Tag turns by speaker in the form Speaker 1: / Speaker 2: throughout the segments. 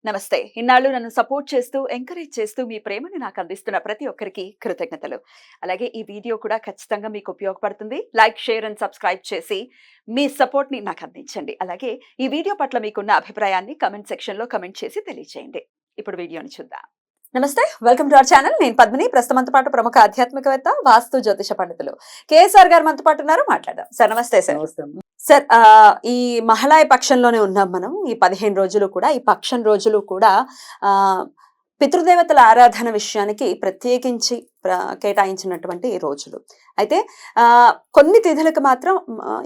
Speaker 1: నమస్తే. ఇన్నాళ్ళు నన్ను సపోర్ట్ చేస్తూ, ఎంకరేజ్ చేస్తూ మీ ప్రేమని నాకు అందిస్తున్న ప్రతి ఒక్కరికి కృతజ్ఞతలు. అలాగే ఈ వీడియో కూడా ఖచ్చితంగా మీకు ఉపయోగపడుతుంది. లైక్, షేర్ అండ్ సబ్స్క్రైబ్ చేసి మీ సపోర్ట్‌ని నాకు అందించండి. అలాగే ఈ వీడియో పట్ల మీకున్న అభిప్రాయాన్ని కామెంట్ సెక్షన్‌లో కామెంట్ చేసి తెలియజేయండి. ఇప్పుడు వీడియోని చూద్దాం. నమస్తే, వెల్కమ్ టు అవర్ ఛానల్. నేను పద్మిని. ప్రస్తుతం మనతో పాటు ప్రముఖ ఆధ్యాత్మికవేత్త, వాస్తు జ్యోతిష పండితులు కేఎస్ఆర్ గారు మనతో పాటు ఉన్నారు. మాట్లాడదాం. సార్ నమస్తే సార్.
Speaker 2: నమస్తే.
Speaker 1: సార్, ఈ మహాళయ పక్షంలోనే ఉన్నాం మనం. ఈ 15 రోజులు కూడా, ఈ పక్షం రోజులు కూడా పితృదేవతల ఆరాధన విషయానికి ప్రత్యేకించి కేటాయించినటువంటి రోజులు. అయితే కొన్ని తిథులకు మాత్రం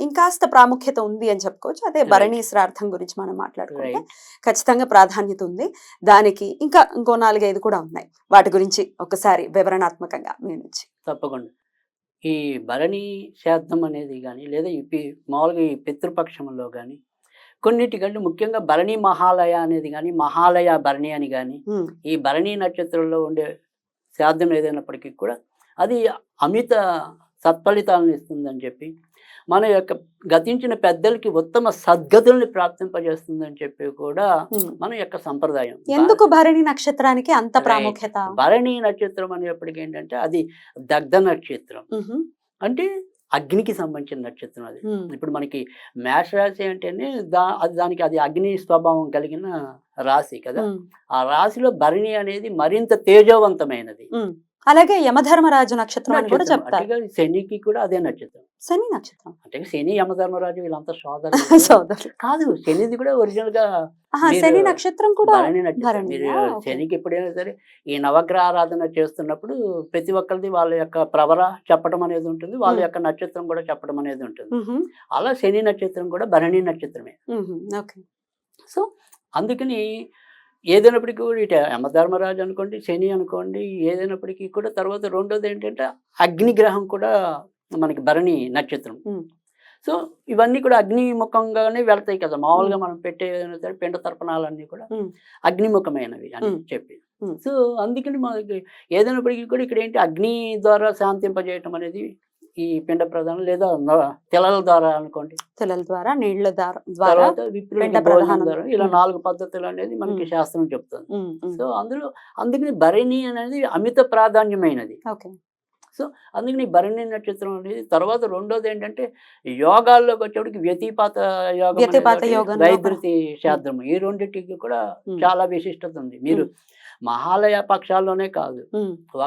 Speaker 1: ఇంకాస్త ప్రాముఖ్యత ఉంది అని చెప్పుకోవచ్చు. అదే భరణీ శ్రార్థం గురించి మనం మాట్లాడుకుంటే ఖచ్చితంగా ప్రాధాన్యత ఉంది. దానికి ఇంకా ఇంకో 4-5 కూడా ఉన్నాయి. వాటి గురించి ఒకసారి వివరణాత్మకంగా మీ నుంచి.
Speaker 2: తప్పకుండా. ఈ భరణీ శ్రాద్ధం అనేది కానీ, లేదా మామూలుగా ఈ పితృపక్షంలో కానీ, కొన్నిటికంటే ముఖ్యంగా భరణీ మహాలయ అనేది కానీ, మహాలయ భరణి అని కానీ, ఈ భరణీ నక్షత్రంలో ఉండే శ్రాద్ధం ఏదైనప్పటికీ కూడా అది అమిత సత్ఫలితాలను ఇస్తుందని చెప్పి, మన యొక్క గతించిన పెద్దలకి ఉత్తమ సద్గతుల్ని ప్రాప్తింపజేస్తుందని చెప్పి కూడా మన యొక్క సంప్రదాయం.
Speaker 1: ఎందుకు భరణి నక్షత్రానికి అంత ప్రాముఖ్యత?
Speaker 2: భరణీ నక్షత్రం అనేప్పటికీ ఏంటంటే అది దగ్ధ నక్షత్రం, అంటే అగ్నికి సంబంధించిన నక్షత్రం. అది ఇప్పుడు మనకి మేష రాశి అంటేనే దానికి అది అగ్ని స్వభావం కలిగిన రాశి కదా. ఆ రాశిలో భరణి అనేది మరింత తేజవంతమైనది.
Speaker 1: అలాగే యమధర్మరాజు నక్షత్రం అని కూడా చెప్తారు.
Speaker 2: శనికి కూడా అదే నక్షత్రం.
Speaker 1: శని నక్షత్రం
Speaker 2: అంటే శని, యమధర్మరాజు వీళ్ళంతా సోదరులు కాదు. శనిది కూడా ఒరిజినల్ గా
Speaker 1: శని నక్షత్రం కూడా
Speaker 2: మీరు శనికి ఎప్పుడైనా సరే ఈ నవగ్రహ ఆరాధన చేస్తున్నప్పుడు ప్రతి ఒక్కరిది వాళ్ళ యొక్క ప్రవర చెప్పడం అనేది ఉంటుంది, వాళ్ళ యొక్క నక్షత్రం కూడా చెప్పడం అనేది ఉంటుంది. అలా శని నక్షత్రం కూడా భరణి నక్షత్రమే. సో అందుకని ఏదైనప్పటికీ కూడా ఇటు యమధర్మరాజు అనుకోండి, శని అనుకోండి, ఏదైనప్పటికీ కూడా తర్వాత రెండోది ఏంటంటే అగ్నిగ్రహం కూడా మనకి భరణి నక్షత్రం. సో ఇవన్నీ కూడా అగ్నిముఖంగానే వెళ్తాయి కదా. మామూలుగా మనం పెట్టే పిండ తర్పణాలన్నీ కూడా అగ్నిముఖమైనవి అని చెప్పి. సో అందుకని మనకి ఏదైనప్పటికీ కూడా ఇక్కడ ఏంటి అగ్ని ద్వారా శాంతింపజేయటం అనేది ఈ పిండ ప్రధానం, లేదా తెలల ద్వారా అనుకోండి,
Speaker 1: తెలల ద్వారా, నీళ్ల ద్వారా,
Speaker 2: ఇలా 4 పద్ధతులు అనేది మనకి శాస్త్రం చెప్తుంది. సో అందుకని భరణి అనేది అమిత ప్రాధాన్యమైనది. సో అందుకని భరణి నక్షత్రం అనేది. తర్వాత రెండోది ఏంటంటే యోగాల్లోకి వచ్చేటికి వ్యతిపాత యోగం, వైద్యుతి శాస్త్రం, ఈ రెండింటికి కూడా చాలా విశిష్టత ఉంది. మీరు మహాలయ పక్షాల్లోనే కాదు,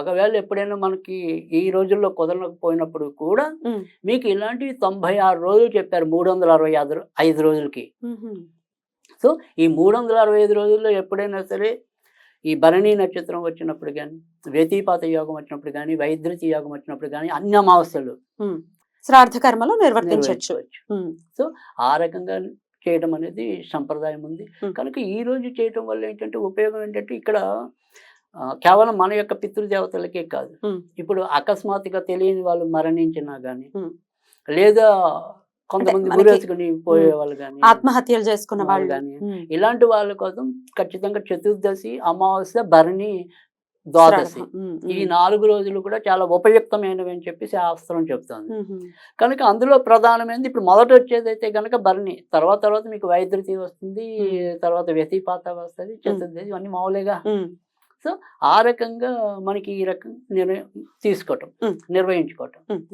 Speaker 2: ఒకవేళ ఎప్పుడైనా మనకి ఈ రోజుల్లో కుదరకపోయినప్పుడు కూడా మీకు ఇలాంటివి 96 రోజులు చెప్పారు 365 రోజులకి. సో ఈ 365 రోజుల్లో ఎప్పుడైనా సరే ఈ భరణీ నక్షత్రం వచ్చినప్పుడు కానీ, వ్యతిపాత యోగం వచ్చినప్పుడు కానీ, వైద్యుతి యోగం వచ్చినప్పుడు కానీ, అన్ని అమావాస్యలు
Speaker 1: శ్రాద్ధ కర్మలు నిర్వర్తించవచ్చు.
Speaker 2: సో ఆ రకంగా చేయడం అనేది సంప్రదాయం ఉంది. కనుక ఈ రోజు చేయటం వల్ల ఏంటంటే ఉపయోగం ఏంటంటే ఇక్కడ కేవలం మన యొక్క పితృదేవతలకే కాదు, ఇప్పుడు అకస్మాత్తుగా తెలియని వాళ్ళు మరణించినా గానీ, లేదా కొంతమంది గురేసుకుని పోయే వాళ్ళు కానీ,
Speaker 1: ఆత్మహత్యలు చేసుకున్న వాళ్ళు
Speaker 2: కానీ, ఇలాంటి వాళ్ళ కోసం ఖచ్చితంగా చతుర్దశి, అమావాస్య, భరణి, ద్వాదశి, ఈ 4 రోజులు కూడా చాలా ఉపయుక్తమైనవి అని చెప్పి శాస్త్రం చెప్తుంది. కనుక అందులో ప్రధానమైనది ఇప్పుడు మొదట వచ్చేదైతే కనుక భరణి, తర్వాత మీకు వైద్యుతి వస్తుంది, తర్వాత వ్యతిపాత వస్తుంది, చతుర్దశి, ఇవన్నీ మామూలుగా. సో ఆ రకంగా మనకి ఈ రకం నిర్వహించుకోవటం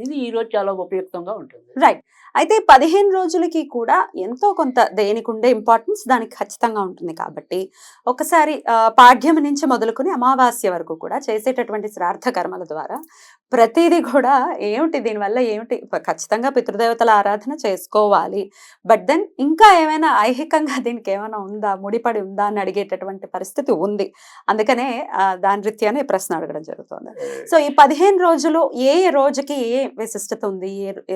Speaker 2: ఇది ఈ రోజు చాలా ఉపయుక్తంగా ఉంటుంది.
Speaker 1: రైట్. అయితే 15 రోజులకి కూడా ఎంతో కొంత దేనికి ఉండే ఇంపార్టెన్స్ దానికి ఖచ్చితంగా ఉంటుంది. కాబట్టి ఒకసారి పాడ్యం నుంచి మొదలుకొని అమావాస్య వరకు కూడా చేసేటటువంటి శ్రాద్ధ కర్మల ద్వారా ప్రతిదీ కూడా ఏమిటి, దీనివల్ల ఏమిటి, ఖచ్చితంగా పితృదేవతల ఆరాధన చేసుకోవాలి. బట్ దెన్ ఇంకా ఏమైనా ఐహికంగా దీనికి ఏమైనా ఉందా, ముడిపడి ఉందా అని అడిగేటటువంటి పరిస్థితి ఉంది. అందుకనే దాని రీత్యానే ప్రశ్న అడగడం జరుగుతుంది. సో ఈ 15 రోజులు ఏ రోజుకి ఏ విశిష్టత ఉంది?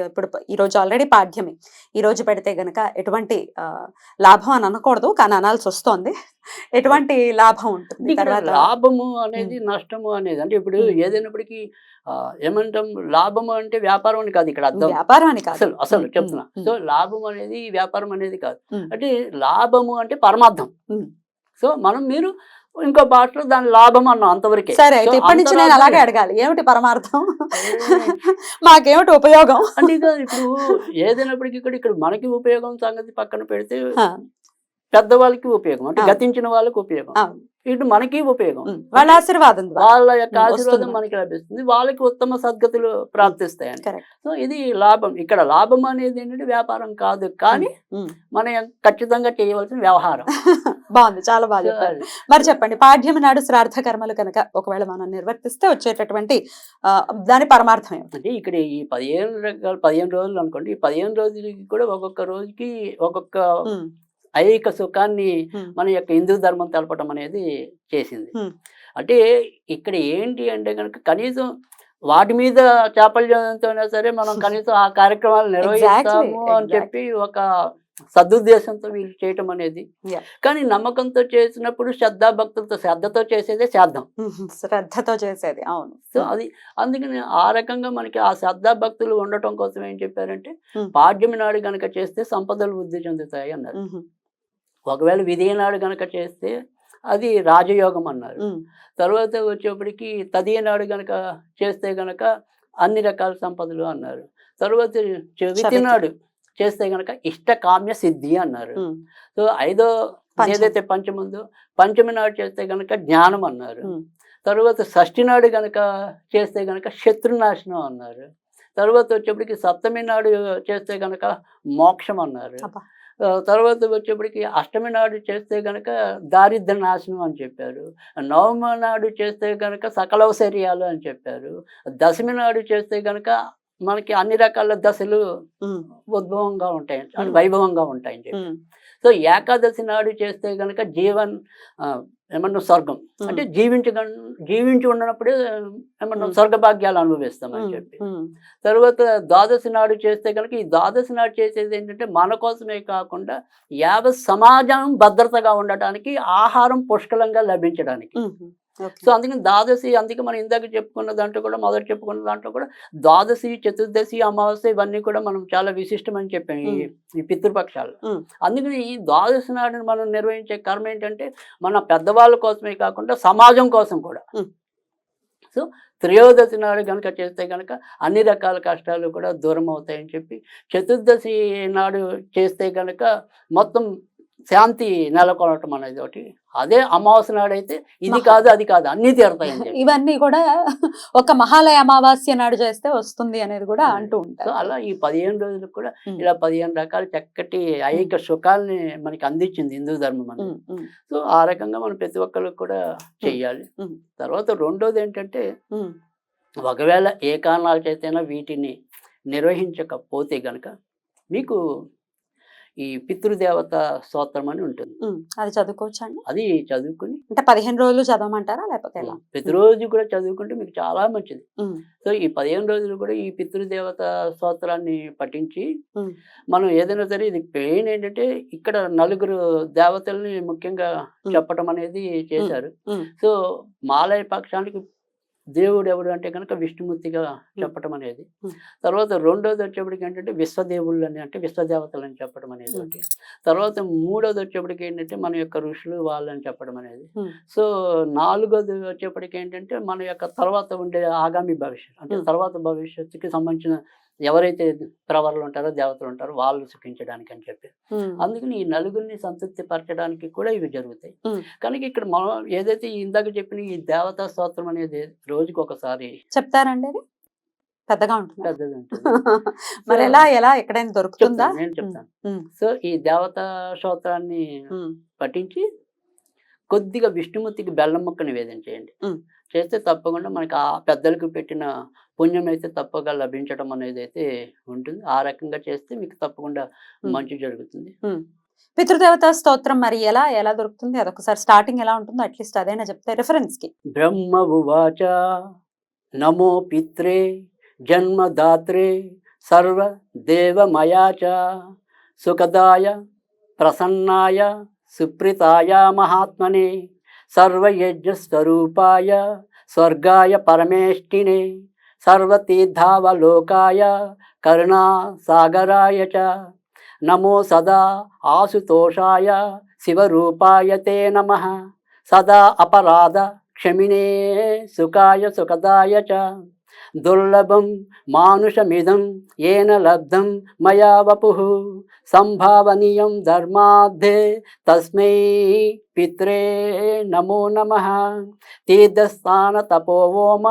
Speaker 1: ఇప్పుడు ఈ రోజు ఆల్రెడీ పాడ్యమే, ఈ రోజు పెడితే గనక ఎటువంటి లాభం అని అనకూడదు, కానీ అనాల్సి వస్తోంది. ఎటువంటి లాభం ఉంటుంది?
Speaker 2: లాభము అనేది నష్టము అనేది అంటే ఇప్పుడు ఏదైనప్పటికీ ఏమంటాం, లాభము అంటే వ్యాపారం అని కాదు ఇక్కడ అర్థం.
Speaker 1: వ్యాపారం అని కాదు
Speaker 2: అసలు చెప్తున్నా. సో లాభం అనేది వ్యాపారం అనేది కాదు, అంటే లాభము అంటే పరమార్థం. సో మీరు ఇంకో భాషలో దాని లాభం అన్నాం అంతవరకే.
Speaker 1: సరే, అయితే ఇప్పటి నుంచి నేను అలాగే అడగాలి, ఏమిటి పరమార్థం, మాకేమిటి ఉపయోగం
Speaker 2: అంటే ఇప్పుడు ఏదైనప్పటికీ ఇక్కడ మనకి ఉపయోగం సంగతి పక్కన పెడితే పెద్దవాళ్ళకి ఉపయోగం, అంటే
Speaker 1: అవును.
Speaker 2: గతించిన వాళ్ళకి ఉపయోగం,
Speaker 1: అవును.
Speaker 2: ఇటు మనకి ఉపయోగం.
Speaker 1: వాళ్ళ ఆశీర్వాదం ద్వారా
Speaker 2: వాళ్ళ యొక్క ఆశీర్వాదం
Speaker 1: వస్తుంది
Speaker 2: మనకి లభిస్తుంది, వాళ్ళకి ఉత్తమ సద్గతులు ప్రాప్తిస్తాయని.
Speaker 1: కరెక్ట్.
Speaker 2: సో ఇది లాభం. ఇక్కడ లాభం అనేది ఏంటంటే వ్యాపారం కాదు, కానీ మనం ఖచ్చితంగా చేయవలసిన వ్యవహారం.
Speaker 1: బాగుంది, చాలా బాగా
Speaker 2: సో
Speaker 1: చెప్పారు.
Speaker 2: అది.
Speaker 1: మరి చెప్పండి, పాడ్యమి నాడు శ్రాద్ధ కర్మలు కనుక ఒకవేళ మనం నిర్వర్తిస్తే వచ్చేటటువంటి దాని పరమార్థం ఏమిటి?
Speaker 2: అంటే ఇక్కడ ఈ 15 రోజులు అనుకోండి, ఈ 15 రోజులకి కూడా ఒక్కొక్క రోజుకి ఒక్కొక్క ఐహిక సుఖాన్ని మన యొక్క హిందూ ధర్మం తెలపడం అనేది చేసింది. అంటే ఇక్కడ ఏంటి అంటే కనుక కనీసం వాటి మీద చాపల్యంతోనే సరే మనం కనీసం ఆ కార్యక్రమాలు నిర్వహిస్తాము అని చెప్పి ఒక సదుద్దేశంతో వీళ్ళు చేయటం అనేది. కానీ నమ్మకంతో చేసినప్పుడు శ్రద్ధాభక్తులతో శ్రద్ధతో చేసేదే శ్రాద్ధం,
Speaker 1: శ్రద్ధతో చేసేది. అవును.
Speaker 2: సో అది అందుకని ఆ రకంగా మనకి ఆ శ్రద్ధాభక్తులు ఉండటం కోసం ఏం చెప్పారంటే పాడ్యమి నాడు గనక చేస్తే సంపదలు వృద్ధి చెందుతాయి అన్నారు. ఒకవేళ విధి నాడు గనక చేస్తే అది రాజయోగం అన్నారు. తర్వాత వచ్చేప్పటికి తదియ నాడు గనక చేస్తే గనక అన్ని రకాల సంపదలు అన్నారు. తర్వాత చవితి నాడు చేస్తే గనక ఇష్టకామ్య సిద్ధి అన్నారు. సో ఐదో ఏదైతే పంచముందో పంచమి నాడు చేస్తే గనక జ్ఞానం అన్నారు. తర్వాత షష్ఠి నాడు గనక చేస్తే గనక శత్రునాశనం అన్నారు. తర్వాత వచ్చేప్పటికి సప్తమి నాడు చేస్తే గనక మోక్షం అన్నారు. తర్వాత వచ్చేప్పటికి అష్టమి నాడు చేస్తే కనుక దారిద్ర నాశనం అని చెప్పారు. నవమి నాడు చేస్తే కనుక సకలౌశర్యాలు అని చెప్పారు. దశమి నాడు చేస్తే కనుక మనకి అన్ని రకాల దశలు ఉద్భవంగా ఉంటాయి, వైభవంగా ఉంటాయని చెప్పి. సో ఏకాదశి నాడు చేస్తే కనుక ఏమన్నా స్వర్గం అంటే జీవించి ఉన్నప్పుడే ఏమన్నా స్వర్గభాగ్యాలు అనుభవిస్తామని చెప్పి. తర్వాత ద్వాదశి నాడు చేస్తే కనుక ఈ ద్వాదశి నాడు చేసేది ఏంటంటే మన కోసమే కాకుండా యావత్ సమాజం భద్రతగా ఉండటానికి, ఆహారం పుష్కలంగా లభించడానికి. సో అందుకని ద్వాదశి, అందుకే మనం ఇందాక చెప్పుకున్న దాంట్లో కూడా, మొదట చెప్పుకున్న దాంట్లో కూడా ద్వాదశి, చతుర్దశి, అమావాస్య ఇవన్నీ కూడా మనం చాలా విశిష్టమని చెప్పాము ఈ పితృపక్షాలు. అందుకని ఈ ద్వాదశి నాడుని మనం నిర్వహించే కర్మ ఏంటంటే మన పెద్దవాళ్ళ కోసమే కాకుండా సమాజం కోసం కూడా. సో త్రయోదశి నాడు కనుక చేస్తే కనుక అన్ని రకాల కష్టాలు కూడా దూరం అవుతాయని చెప్పి, చతుర్దశి నాడు చేస్తే కనుక మొత్తం శాంతి నెలకొనటం అనేది ఒకటి. అదే అమావాస్య నాడు అయితే ఇది కాదు అది కాదు అన్ని తీరుతాయి.
Speaker 1: ఇవన్నీ కూడా ఒక మహాలయ అమావాస్య నాడు చేస్తే వస్తుంది అనేది కూడా అంటూ ఉంటారు.
Speaker 2: అలా ఈ 15 రోజులకు కూడా ఇలా 15 రకాల చక్కటి ఐహిక సుఖాలని మనకి అందించింది హిందూ ధర్మం అనేది. సో ఆ రకంగా మనం ప్రతి ఒక్కరికి కూడా చెయ్యాలి. తర్వాత రెండోది ఏంటంటే, ఒకవేళ ఏ కారణాల చేతైనా వీటిని నిర్వహించకపోతే గనక మీకు ఈ పితృదేవత స్తోత్రం అని ఉంటుంది.
Speaker 1: అది చదువుకోవచ్చండి? అది
Speaker 2: చదువుకుని
Speaker 1: అంటే 15 రోజులు చదవమంటారా లేకపోతే ఎలా?
Speaker 2: ప్రతిరోజు కూడా చదువుకుంటే మీకు చాలా మంచిది. సో ఈ 15 రోజులు కూడా ఈ పితృదేవత స్తోత్రాన్ని పఠించి మనం ఏదైనా సరే, ఇది పెయిన్ ఏంటంటే ఇక్కడ 4 దేవతల్ని ముఖ్యంగా చెప్పటం అనేది చేశారు. సో మాలయ పక్షానికి దేవుడు ఎవడు అంటే కనుక విష్ణుమూర్తిగా చెప్పటం అనేది. తర్వాత రెండోది వచ్చేప్పటికి ఏంటంటే విశ్వదేవుళ్ళు అని, అంటే విశ్వదేవతలు అని చెప్పడం అనేది ఒకటి. తర్వాత మూడోది వచ్చేప్పటికి ఏంటంటే మన యొక్క ఋషులు వాళ్ళని చెప్పడం అనేది. సో నాలుగోది వచ్చేప్పటికి ఏంటంటే మన యొక్క తర్వాత ఉండే ఆగామి భవిష్యత్తు, అంటే తర్వాత భవిష్యత్తుకి సంబంధించిన ఎవరైతే ప్రవరులు ఉంటారో, దేవతలు ఉంటారో వాళ్ళు సుఖించడానికి అని చెప్పి. అందుకని ఈ నలుగురిని సంతృప్తి పరచడానికి కూడా ఇవి జరుగుతాయి. కనుక ఇక్కడ మనం ఏదైతే ఇందాక చెప్పిన ఈ దేవతా స్తోత్రం అనేది రోజుకి ఒకసారి
Speaker 1: చెప్తారండి. అది పెద్దగా ఉంటుంది,
Speaker 2: పెద్దది ఉంటుంది.
Speaker 1: మరి ఎలా ఎక్కడైనా దొరుకుతుందా?
Speaker 2: నేను చెప్తాను. సో ఈ దేవతా స్తోత్రాన్ని పఠించి కొద్దిగా విష్ణుమూర్తికి బెల్లం ముక్క నివేదన చేయండి. చేస్తే తప్పకుండా మనకి ఆ పెద్దలకు పెట్టిన పుణ్యం అయితే తప్పగా లభించడం అనేది అయితే ఉంటుంది. ఆ రకంగా చేస్తే మీకు తప్పకుండా మంచి జరుగుతుంది.
Speaker 1: పితృదేవత స్తోత్రం మరి ఎలా దొరుకుతుంది? అదొకసారి స్టార్టింగ్ ఎలా ఉంటుందో అట్లీస్ట్ అదైనా చెప్తే రిఫరెన్స్ కి.
Speaker 2: బ్రహ్మ ఉవాచ నమో పిత్రే జన్మదాత్రే సర్వ దేవమయాచ సుఖదాయ ప్రసన్నాయ సుప్రీతాయ మహాత్మనే సర్వయజ్ఞస్వరూపాయ స్వర్గాయ పరమేష్టినే సర్వతీర్థావలోకాయ కరుణాసాగరాయ చ నమో సదా ఆశుతోషాయ శివరూపాయ తే నమః సదా అపరాధ క్షమినే సుఖాయ సుఖదాయ చ దుర్లభం మానుషమిదం ఏన లబ్ధం మయా వపుః సంభావనీయం ధర్మార్థే తస్మై పిత్రే నమో నమః తీర్థస్థాన తపోవోమ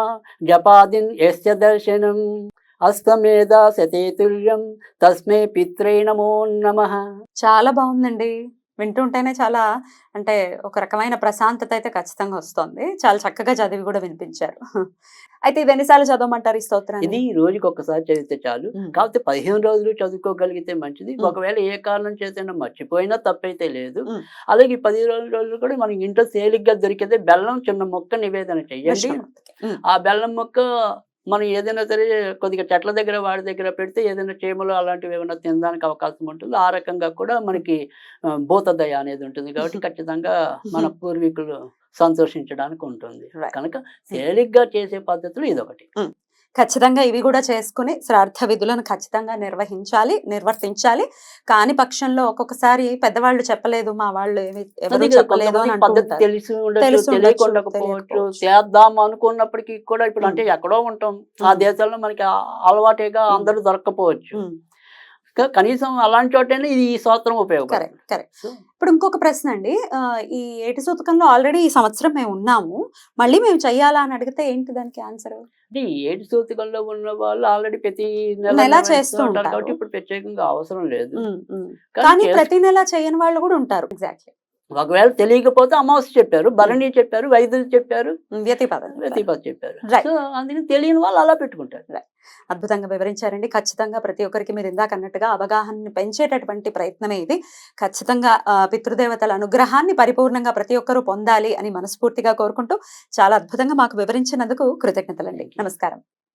Speaker 2: జపాదిన్ యస్య దర్శనం అస్తమేధ శతేతుల్యం తస్మై పిత్రే నమో నమః.
Speaker 1: చాలా బాగుందండి. వింటుంటేనే చాలా అంటే ఒక రకమైన ప్రశాంతత అయితే ఖచ్చితంగా వస్తుంది. చాలా చక్కగా చదివి కూడా వినిపించారు. అయితే ఇది ఎన్నిసార్లు చదవమంటారు ఈ స్తోత్రాన్ని?
Speaker 2: ఇది రోజుకి ఒక్కసారి చదివితే చాలు. కాకపోతే 15 రోజులు చదువుకోగలిగితే మంచిది. ఒకవేళ ఏ కారణం చేతైనా మర్చిపోయినా తప్పైతే లేదు. అలాగే 15 రోజులు కూడా మనకి ఇంట్లో తేలిగ్గా దొరికితే బెల్లం చిన్న మొక్క నివేదన చెయ్యండి. ఆ బెల్లం మొక్క మనం ఏదైనా సరే కొద్దిగా చెట్ల దగ్గర వాడి దగ్గర పెడితే ఏదైనా చీమలు అలాంటివి ఏమైనా తినడానికి అవకాశం ఉంటుంది. ఆ రకంగా కూడా మనకి భూతదయ అనేది ఉంటుంది కాబట్టి ఖచ్చితంగా మన పూర్వీకులు సంతోషించడానికి ఉంటుంది. కనుక తేలిగ్గా చేసే పద్ధతులు ఇదొకటి.
Speaker 1: ఖచ్చితంగా ఇవి కూడా చేసుకుని శ్రాద్ధ విధులను ఖచ్చితంగా నిర్వర్తించాలి. కాని పక్షంలో ఒక్కొక్కసారి పెద్దవాళ్ళు చెప్పలేదు, మా వాళ్ళు ఎవరు చెప్పలేదు అని
Speaker 2: పద్ధతి తెలిసి ఉండొచ్చు, తెలియకుండకపోవచ్చు. చేద్దాం అనుకున్నప్పటికీ కూడా ఇప్పుడు అంటే ఎక్కడో ఉంటాం, ఆ దేశాల్లో మనకి అలవాటేగా అందరూ దొరక్కపోవచ్చు. కనీసం అలాంటి చోటనే ఈ స్తోత్రం ఉపయోగపడుతుంది.
Speaker 1: కరెక్ట్. ఇప్పుడు ఇంకొక ప్రశ్న అండి, ఈ ఏటి సూతకంలో ఆల్రెడీ ఈ సంవత్సరం మేము ఉన్నాము, మళ్ళీ మేము చెయ్యాలా అని అడిగితే ఏంటి దానికి ఆన్సర్?
Speaker 2: అంటే ఏటి సూతకంలో ఉన్న వాళ్ళు ఆల్రెడీ ప్రతి
Speaker 1: నెల
Speaker 2: నెల
Speaker 1: చేస్తూ ఉంటారు
Speaker 2: కాబట్టి ఇప్పుడు ప్రత్యేకంగా అవసరం లేదు.
Speaker 1: కానీ ప్రతి నెల చేయని వాళ్ళు కూడా ఉంటారు. ఎగ్జాక్ట్లీ.
Speaker 2: ఒకవేళ తెలియకపోతే అమావాస్య చెప్పారు, భరణి చెప్పారు, వైద్యులు చెప్పారు, వ్యతిపద చెప్పారు. సో అందుకని తెలియని వాళ్ళు అలా పెట్టుకుంటారు.
Speaker 1: అద్భుతంగా వివరించారండి. ఖచ్చితంగా ప్రతి ఒక్కరికి మీరు ఇందాక అన్నట్టుగా అవగాహనని పెంచేటటువంటి ప్రయత్నమే ఇది. ఖచ్చితంగా పితృదేవతల అనుగ్రహాన్ని పరిపూర్ణంగా ప్రతి ఒక్కరూ పొందాలి అని మనస్ఫూర్తిగా కోరుకుంటూ చాలా అద్భుతంగా మాకు వివరించినందుకు కృతజ్ఞతలండి. నమస్కారం.